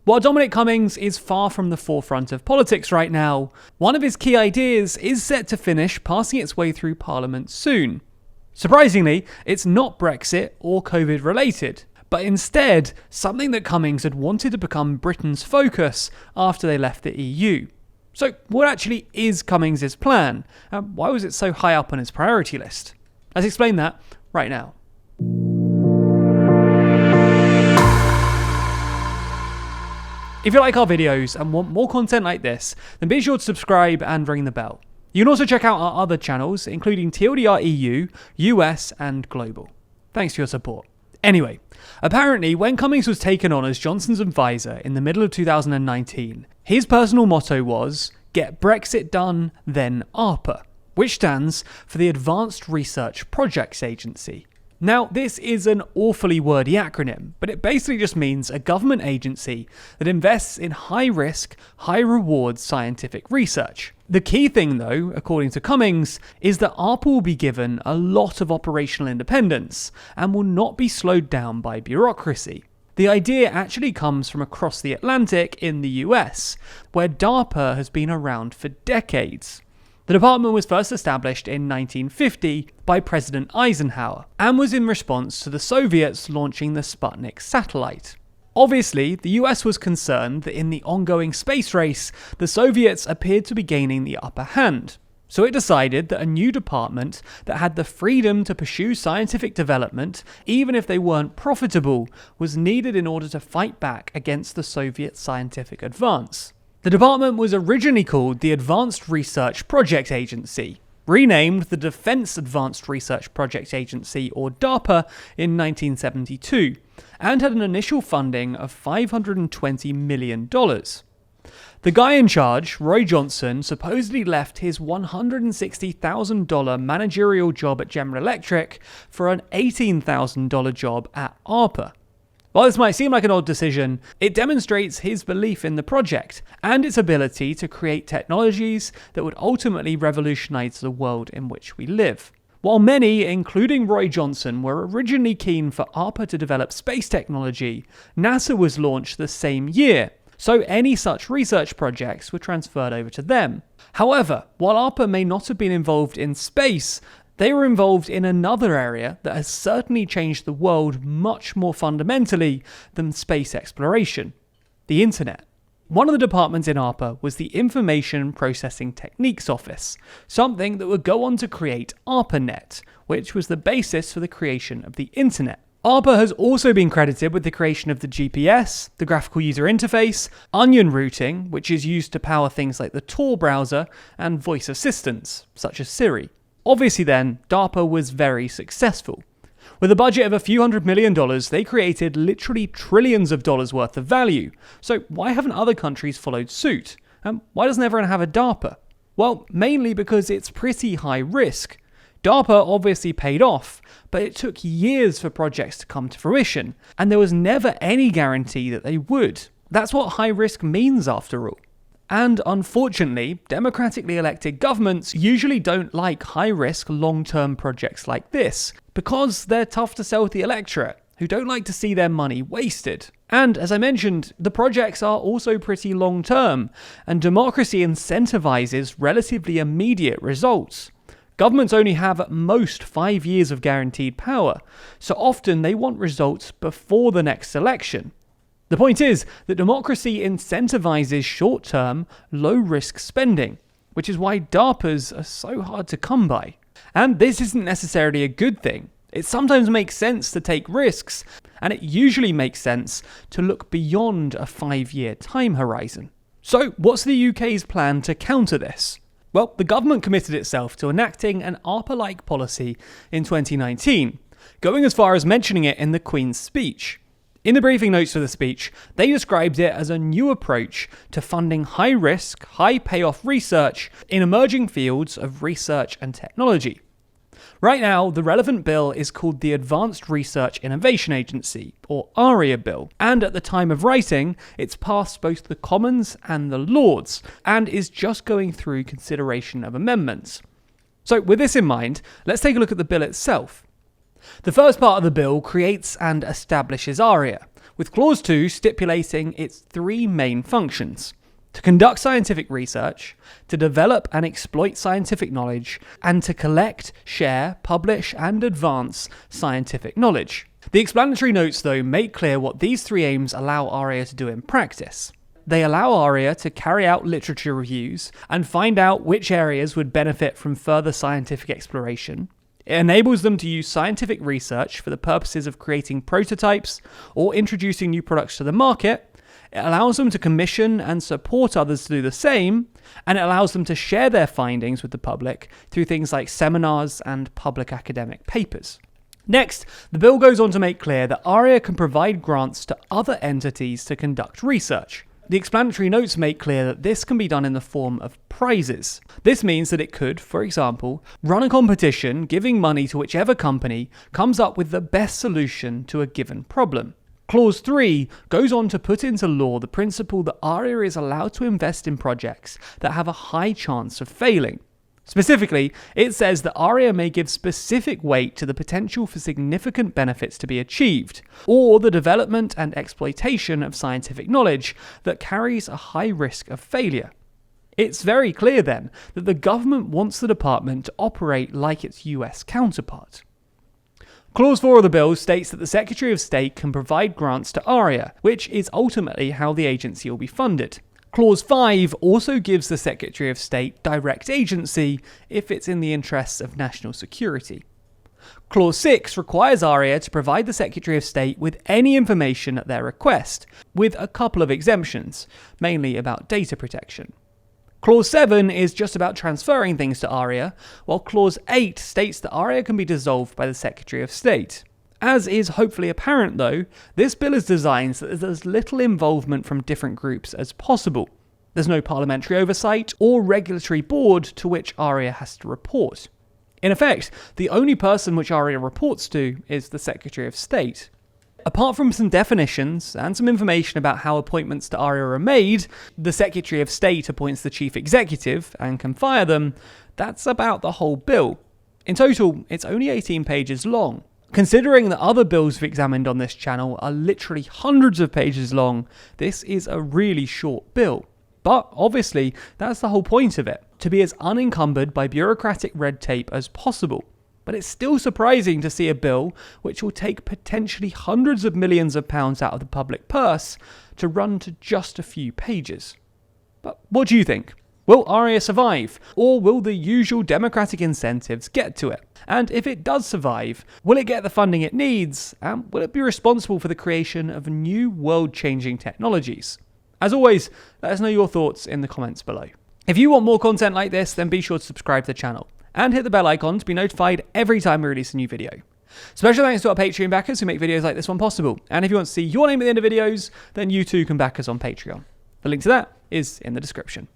While Dominic Cumming is far from the forefront of politics right now, one of his key ideas is set to finish passing its way through Parliament soon. Surprisingly, it's not Brexit or COVID related, but instead something that Cumming had wanted to become Britain's focus after they left the EU. So what actually is Cummings' plan? And why was it so high up on his priority list? Let's explain that right now. If you like our videos and want more content like this, then be sure to subscribe and ring the bell. You can also check out our other channels, including TLDR EU, US, and Global. Thanks for your support. Anyway, apparently when Cummings was taken on as Johnson's advisor in the middle of 2019, his personal motto was, "Get Brexit done, then ARPA," which stands for the Advanced Research Projects Agency. Now, this is an awfully wordy acronym, but it basically just means a government agency that invests in high-risk, high-reward scientific research. The key thing, though, according to Cummings, is that ARPA will be given a lot of operational independence and will not be slowed down by bureaucracy. The idea actually comes from across the Atlantic in the US, where DARPA has been around for decades. The department was first established in 1950 by President Eisenhower and was in response to the Soviets launching the Sputnik satellite. Obviously, the US was concerned that in the ongoing space race, the Soviets appeared to be gaining the upper hand. So it decided that a new department that had the freedom to pursue scientific development, even if they weren't profitable, was needed in order to fight back against the Soviet scientific advance. The department was originally called the Advanced Research Projects Agency, renamed the Defense Advanced Research Projects Agency, or DARPA, in 1972, and had an initial funding of $520 million. The guy in charge, Roy Johnson, supposedly left his $160,000 managerial job at General Electric for an $18,000 job at ARPA. While this might seem like an odd decision, it demonstrates his belief in the project and its ability to create technologies that would ultimately revolutionize the world in which we live. While many, including Roy Johnson, were originally keen for ARPA to develop space technology, NASA was launched the same year, so any such research projects were transferred over to them. However, while ARPA may not have been involved in space, they were involved in another area that has certainly changed the world much more fundamentally than space exploration: the internet. One of the departments in ARPA was the Information Processing Techniques Office, something that would go on to create ARPANET, which was the basis for the creation of the internet. ARPA has also been credited with the creation of the GPS, the graphical user interface, onion routing, which is used to power things like the Tor browser, and voice assistants, such as Siri. Obviously then, DARPA was very successful. With a budget of a few $100 million, they created literally trillions of dollars worth of value. So why haven't other countries followed suit? And why doesn't everyone have a DARPA? Well, mainly because it's pretty high risk. DARPA obviously paid off, but it took years for projects to come to fruition, and there was never any guarantee that they would. That's what high risk means after all. And unfortunately, democratically elected governments usually don't like high-risk, long-term projects like this, because they're tough to sell to the electorate, who don't like to see their money wasted. And as I mentioned, the projects are also pretty long-term, and democracy incentivizes relatively immediate results. Governments only have at most 5 years of guaranteed power, so often they want results before the next election. The point is that democracy incentivizes short-term, low-risk spending, which is why DARPAs are so hard to come by. And this isn't necessarily a good thing. It sometimes makes sense to take risks, and it usually makes sense to look beyond a 5-year time horizon. So, what's the UK's plan to counter this? Well, the government committed itself to enacting an ARPA-like policy in 2019, going as far as mentioning it in the Queen's speech. In the briefing notes for the speech, they described it as a new approach to funding high-risk, high-payoff research in emerging fields of research and technology. Right now, the relevant bill is called the Advanced Research Innovation Agency, or ARIA bill, and at the time of writing, it's passed both the Commons and the Lords, and is just going through consideration of amendments. So with this in mind, let's take a look at the bill itself. The first part of the bill creates and establishes ARIA, with Clause 2 stipulating its three main functions: to conduct scientific research, to develop and exploit scientific knowledge, and to collect, share, publish, and advance scientific knowledge. The explanatory notes, though, make clear what these three aims allow ARIA to do in practice. They allow ARIA to carry out literature reviews and find out which areas would benefit from further scientific exploration. It enables them to use scientific research for the purposes of creating prototypes or introducing new products to the market. It allows them to commission and support others to do the same, and it allows them to share their findings with the public through things like seminars and public academic papers. Next, the bill goes on to make clear that ARIA can provide grants to other entities to conduct research. The explanatory notes make clear that this can be done in the form of prizes. This means that it could, for example, run a competition giving money to whichever company comes up with the best solution to a given problem. Clause 3 goes on to put into law the principle that ARIA is allowed to invest in projects that have a high chance of failing. Specifically, it says that ARIA may give specific weight to the potential for significant benefits to be achieved, or the development and exploitation of scientific knowledge that carries a high risk of failure. It's very clear then that the government wants the department to operate like its US counterpart. Clause 4 of the bill states that the Secretary of State can provide grants to ARIA, which is ultimately how the agency will be funded. Clause 5 also gives the Secretary of State direct agency if it's in the interests of national security. Clause 6 requires ARIA to provide the Secretary of State with any information at their request, with a couple of exemptions, mainly about data protection. Clause 7 is just about transferring things to ARIA, while Clause 8 states that ARIA can be dissolved by the Secretary of State. As is hopefully apparent though, this bill is designed so that there's as little involvement from different groups as possible. There's no parliamentary oversight or regulatory board to which ARIA has to report. In effect, the only person which ARIA reports to is the Secretary of State. Apart from some definitions and some information about how appointments to ARIA are made, the Secretary of State appoints the Chief Executive and can fire them. That's about the whole bill. In total, it's only 18 pages long. Considering that other bills we've examined on this channel are literally hundreds of pages long, this is a really short bill. But obviously, that's the whole point of it, to be as unencumbered by bureaucratic red tape as possible. But it's still surprising to see a bill which will take potentially hundreds of millions of pounds out of the public purse to run to just a few pages. But what do you think? Will ARIA survive, or will the usual democratic incentives get to it? And if it does survive, will it get the funding it needs, and will it be responsible for the creation of new world-changing technologies? As always, let us know your thoughts in the comments below. If you want more content like this, then be sure to subscribe to the channel, and hit the bell icon to be notified every time we release a new video. Special thanks to our Patreon backers who make videos like this one possible, and if you want to see your name at the end of videos, then you too can back us on Patreon. The link to that is in the description.